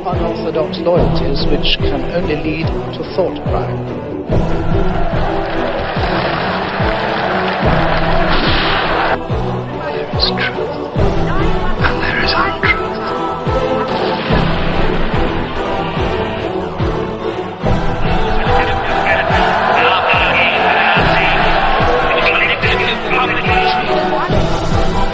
Unorthodox loyalties which can only lead to thought crime. There is truth, and there is untruth.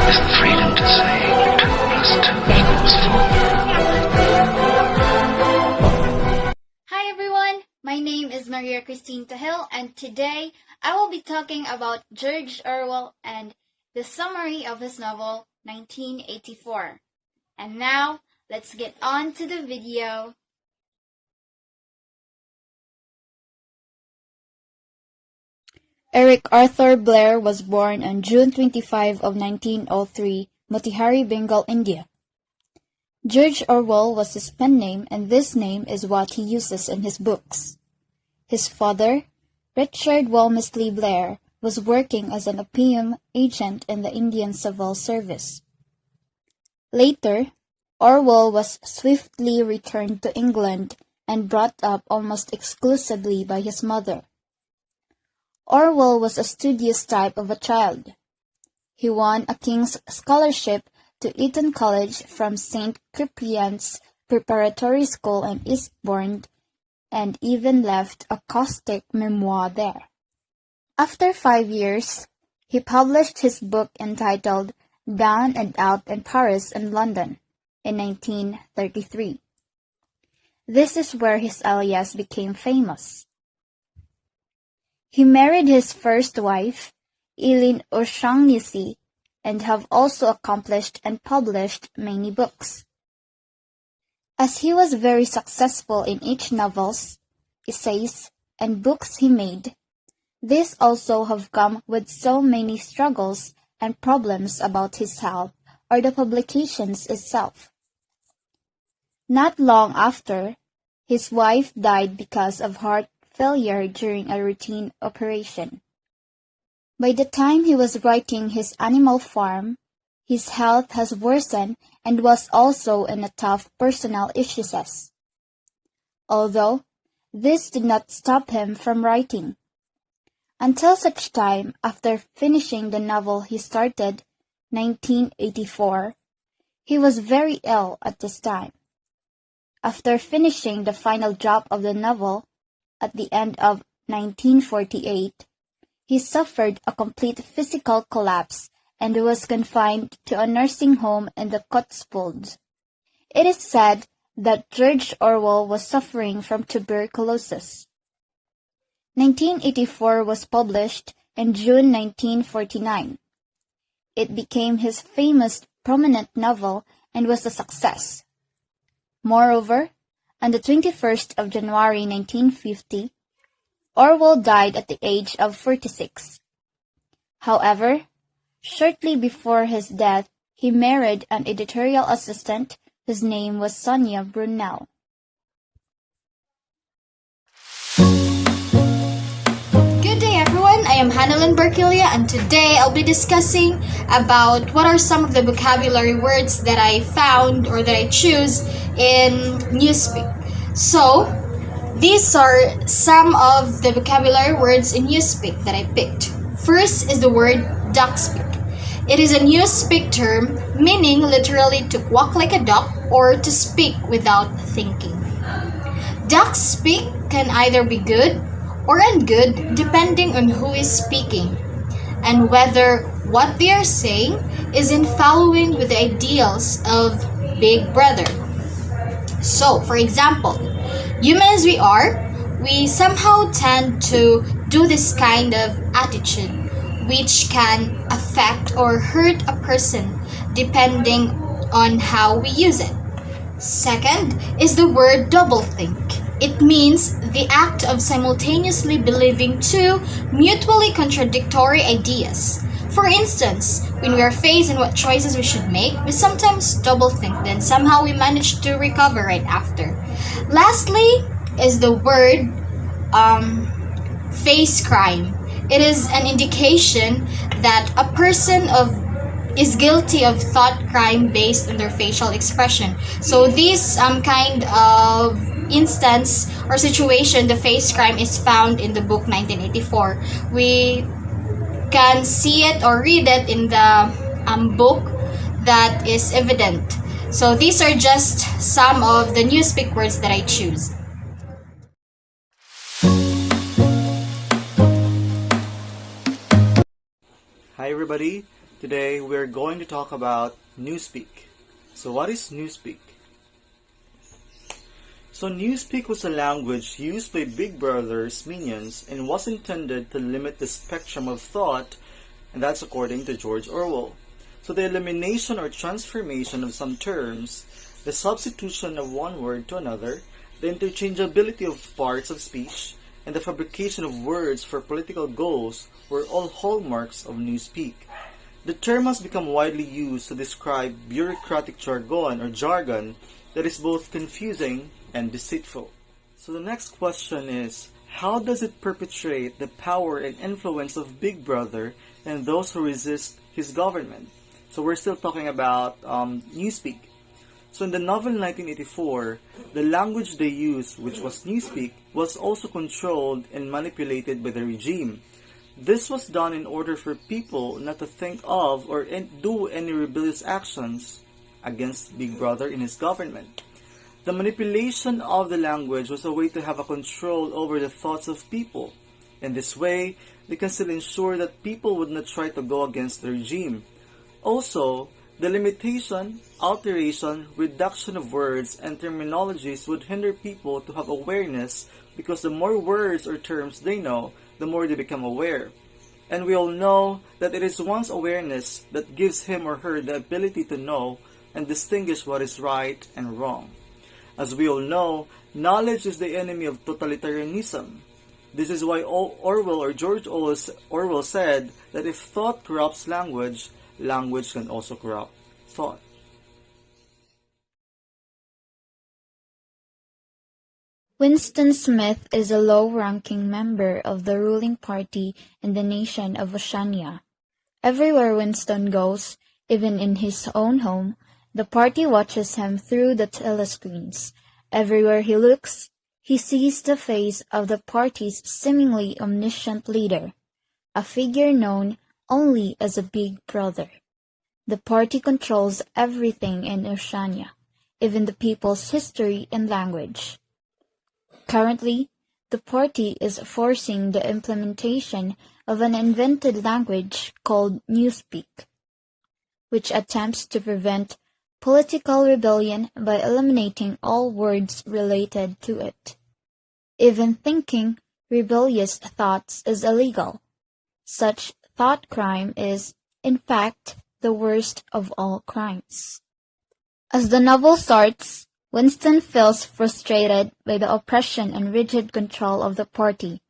Is the freedom to say 2 plus 2 equals 4. Hi everyone, my name is Maria Christine Tahil, and today I will be talking about George Orwell and the summary of his novel 1984. And now, let's get on to the video. Eric Arthur Blair was born on June 25 of 1903, Motihari, Bengal, India. George Orwell was his pen name, and this name is what he uses in his books. His father, Richard Walmesley Blair, was working as an opium agent in the Indian Civil Service. Later, Orwell was swiftly returned to England and brought up almost exclusively by his mother. Orwell was a studious type of a child. He won a King's Scholarship to Eton College from St. Cyprian's Preparatory School in Eastbourne, and even left a caustic memoir there. After 5 years, he published his book entitled Down and Out in Paris and London in 1933. This is where his alias became famous. He married his first wife, Eileen O'Shaughnessy, and have also accomplished and published many books. As he was very successful in each novels, essays, and books he made, these also have come with so many struggles and problems about his health or the publications itself. Not long after, his wife died because of heart failure during a routine operation. By the time he was writing his Animal Farm, his health has worsened and was also in a tough personal issues. Although, this did not stop him from writing. Until such time, after finishing the novel he started, 1984, he was very ill at this time. After finishing the final drop of the novel, at the end of 1948, he suffered a complete physical collapse and was confined to a nursing home in the Cotswolds. It is said that George Orwell was suffering from tuberculosis. 1984 was published in June 1949. It became his famous prominent novel and was a success. Moreover, on the 21st of January 1950, Orwell died at the age of 46. However, shortly before his death, he married an editorial assistant whose name was Sonia Brunel. Good day everyone, I am Honeylyn Barquilla, and today I'll be discussing about what are some of the vocabulary words that I found or that I choose in Newspeak. So, these are some of the vocabulary words in Newspeak that I picked. First is the word duckspeak. It is a Newspeak term meaning literally to quack like a duck or to speak without thinking. Duckspeak can either be good or ungood depending on who is speaking and whether what they are saying is in following with the ideals of Big Brother. So, for example, human as we are, we somehow tend to do this kind of attitude which can affect or hurt a person depending on how we use it. Second is the word doublethink. It means the act of simultaneously believing two mutually contradictory ideas. For instance, when we are faced in what choices we should make, we sometimes doublethink, then somehow we manage to recover right after. Lastly is the word face crime. It is an indication that a person of is guilty of thought crime based on their facial expression. So this kind of instance or situation, the face crime, is found in the book 1984. We can see it or read it in the book that is evident. So these are just some of the Newspeak words that I choose. Hi everybody, today we're going to talk about Newspeak. So what is Newspeak? So Newspeak was a language used by Big Brother's minions and was intended to limit the spectrum of thought, and that's according to George Orwell. So the elimination or transformation of some terms, the substitution of one word to another, the interchangeability of parts of speech, and the fabrication of words for political goals were all hallmarks of Newspeak. The term has become widely used to describe bureaucratic jargon that is both confusing and deceitful. So the next question is, how does it perpetrate the power and influence of Big Brother and those who resist his government? So we're still talking about Newspeak. So in the novel 1984, the language they used, which was Newspeak, was also controlled and manipulated by the regime. This was done in order for people not to think of or do any rebellious actions against Big Brother and his government. The manipulation of the language was a way to have a control over the thoughts of people. In this way, they can still ensure that people would not try to go against the regime. Also, the limitation, alteration, reduction of words and terminologies would hinder people to have awareness because the more words or terms they know, the more they become aware. And we all know that it is one's awareness that gives him or her the ability to know and distinguish what is right and wrong. As we all know, knowledge is the enemy of totalitarianism. This is why Orwell or George Orwell said that if thought corrupts language, language can also corrupt thought. Winston Smith is a low-ranking member of the ruling party in the nation of Oceania. Everywhere Winston goes, even in his own home, the party watches him through the telescreens. Everywhere he looks, he sees the face of the party's seemingly omniscient leader, a figure known only as a Big Brother. The party controls everything in Oceania, even the people's history and language. Currently, the party is forcing the implementation of an invented language called Newspeak, which attempts to prevent political rebellion by eliminating all words related to it. Even thinking rebellious thoughts is illegal. Such thought crime is, in fact, the worst of all crimes. As the novel starts, Winston feels frustrated by the oppression and rigid control of the party,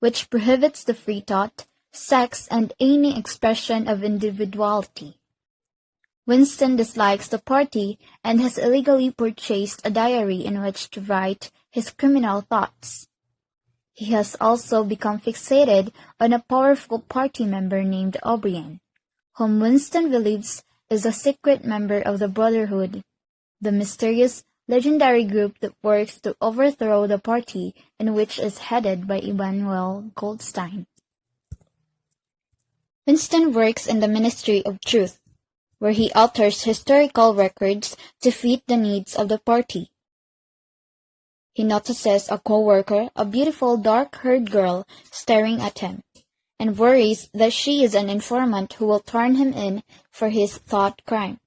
which prohibits the free thought, sex, and any expression of individuality. Winston dislikes the party and has illegally purchased a diary in which to write his criminal thoughts. He has also become fixated on a powerful party member named O'Brien, whom Winston believes is a secret member of the Brotherhood, the mysterious, legendary group that works to overthrow the party and which is headed by Emmanuel Goldstein. Winston works in the Ministry of Truth, where he alters historical records to fit the needs of the party. He notices a co-worker, a beautiful dark-haired girl, staring at him, and worries that she is an informant who will turn him in for his thought crime.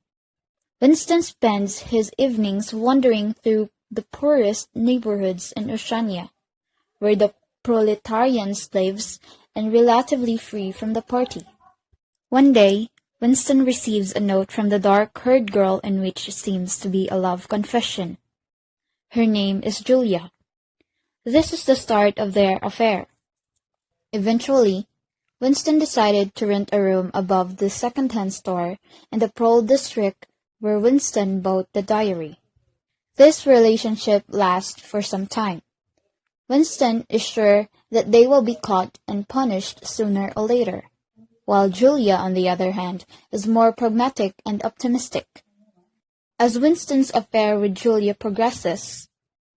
Winston spends his evenings wandering through the poorest neighborhoods in Oceania, where the proletarians lives and relatively free from the party. One day, Winston receives a note from the dark-haired girl in which seems to be a love confession. Her name is Julia. This is the start of their affair. Eventually, Winston decided to rent a room above the second-hand store in the Pearl District where Winston bought the diary. This relationship lasts for some time. Winston is sure that they will be caught and punished sooner or later. while Julia, on the other hand, is more pragmatic and optimistic. As Winston's affair with Julia progresses,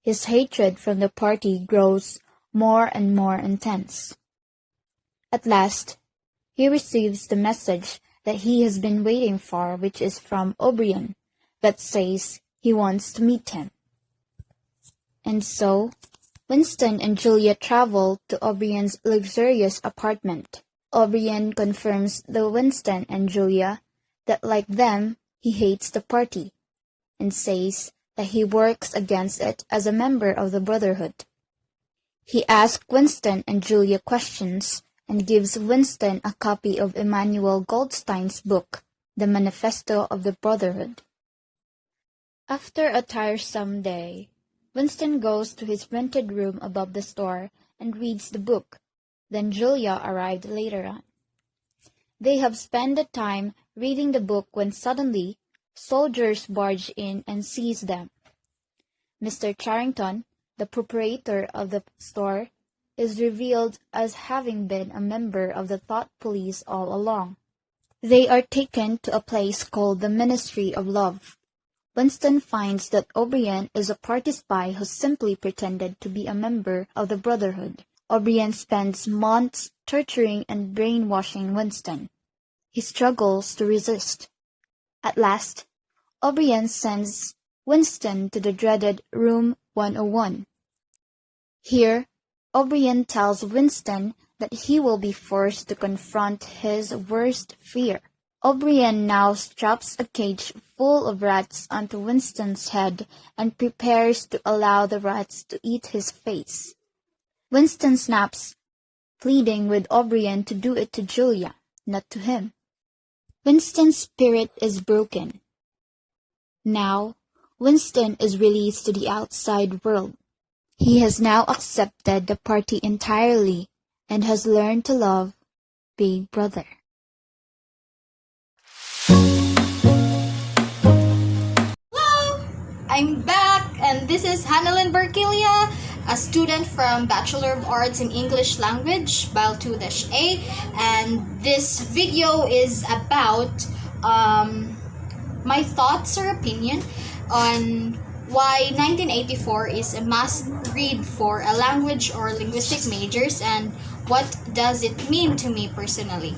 his hatred from the party grows more and more intense. At last, he receives the message that he has been waiting for, which is from O'Brien, that says he wants to meet him. And so, Winston and Julia travel to O'Brien's luxurious apartment. O'Brien confirms to Winston and Julia that, like them, he hates the party, and says that he works against it as a member of the Brotherhood. He asks Winston and Julia questions and gives Winston a copy of Emmanuel Goldstein's book, The Manifesto of the Brotherhood. After a tiresome day, Winston goes to his rented room above the store and reads the book. Then Julia arrived later on. They have spent the time reading the book when suddenly soldiers barge in and seize them. Mr. Charrington, the proprietor of the store, is revealed as having been a member of the Thought Police all along. They are taken to a place called the Ministry of Love. Winston finds that O'Brien is a party spy who simply pretended to be a member of the Brotherhood. O'Brien spends months torturing and brainwashing Winston. He struggles to resist. At last, O'Brien sends Winston to the dreaded Room 101. Here, O'Brien tells Winston that he will be forced to confront his worst fear. O'Brien now straps a cage full of rats onto Winston's head and prepares to allow the rats to eat his face. Winston snaps, pleading with O'Brien to do it to Julia, not to him. Winston's spirit is broken. Now, Winston is released to the outside world. He has now accepted the party entirely and has learned to love Big Brother. Hello! I'm back, and this is Honeylyn Barquilla, a student from Bachelor of Arts in English Language, BAEL 2-A, and this video is about my thoughts or opinion on why 1984 is a must-read for a language or linguistic majors and what does it mean to me personally.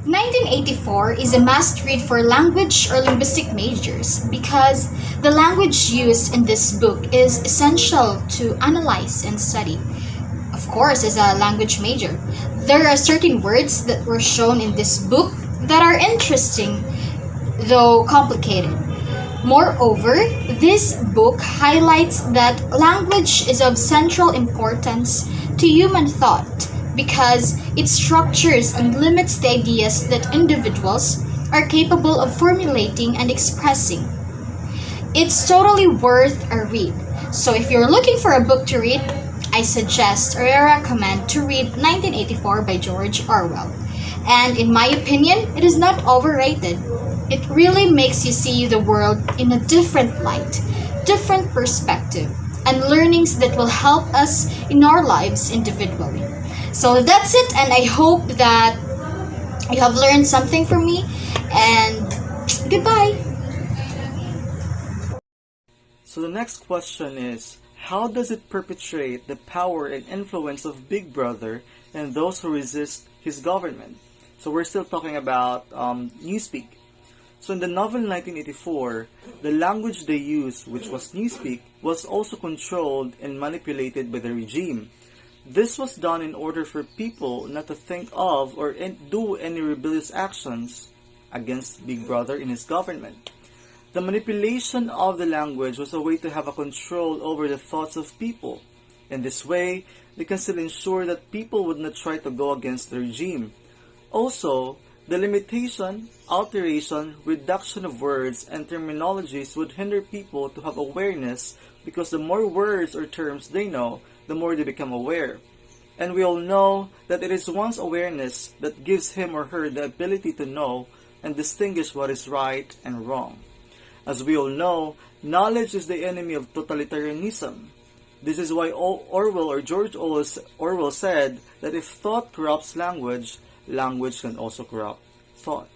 1984 is a must-read for language or linguistic majors because the language used in this book is essential to analyze and study. Of course, as a language major, there are certain words that were shown in this book that are interesting, though complicated. Moreover, this book highlights that language is of central importance to human thought because it structures and limits the ideas that individuals are capable of formulating and expressing. It's totally worth a read. So if you're looking for a book to read, I suggest or I recommend to read 1984 by George Orwell. And in my opinion, it is not overrated. It really makes you see the world in a different light, different perspective, and learnings that will help us in our lives individually. So that's it, and I hope that you have learned something from me, and goodbye! So the next question is, how does it perpetuate the power and influence of Big Brother and those who resist his government? So we're still talking about Newspeak. So in the novel 1984, the language they used, which was Newspeak, was also controlled and manipulated by the regime. This was done in order for people not to think of or do any rebellious actions against Big Brother in his government. The manipulation of the language was a way to have a control over the thoughts of people. In this way, they can still ensure that people would not try to go against the regime. Also, the limitation, alteration, reduction of words and terminologies would hinder people to have awareness because the more words or terms they know, the more they become aware. And we all know that it is one's awareness that gives him or her the ability to know and distinguish what is right and wrong. As we all know, knowledge is the enemy of totalitarianism. This is why Orwell or George Orwell said that if thought corrupts language, language can also corrupt thought.